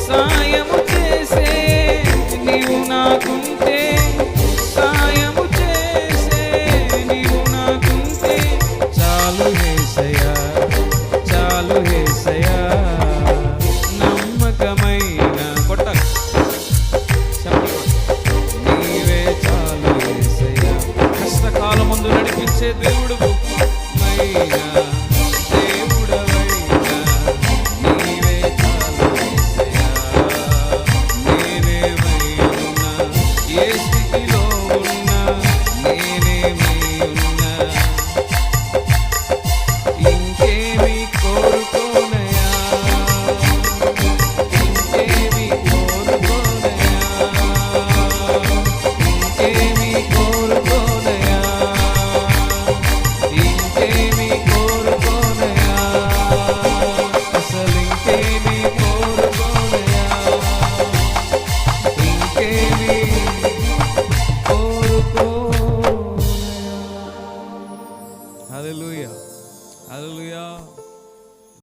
సాయము చేసే నీవు నాకుంటే, సాయము చేసే నీవు నాకుంటే చాలు యేసయ్యా, చాలు యేసయ్యా. నమ్మకమైన కొట్టాలి నీవే చాలు యేసయ్యా. కష్టకాలం ముందు నడిపించే దేవుడు మైనా దేవుడవైనా నీవే చాలు యేసయ్యా. నేనేమై ఉన్నా, ఏ స్థితిలో ఉన్నా, నేనేమై ఉన్నా, ఇంకేమి కోరుకోనయా, ఇంకేమి కోరుకోనయా, ఇంకేమి కోరుకోనయా, ఇంకేమి కోరుకోనయా, అసలు ఇంకేమి కోరుకోనయా, ఇంకేమి కోరుకోనయా. హల్లెలూయా, హల్లెలూయా.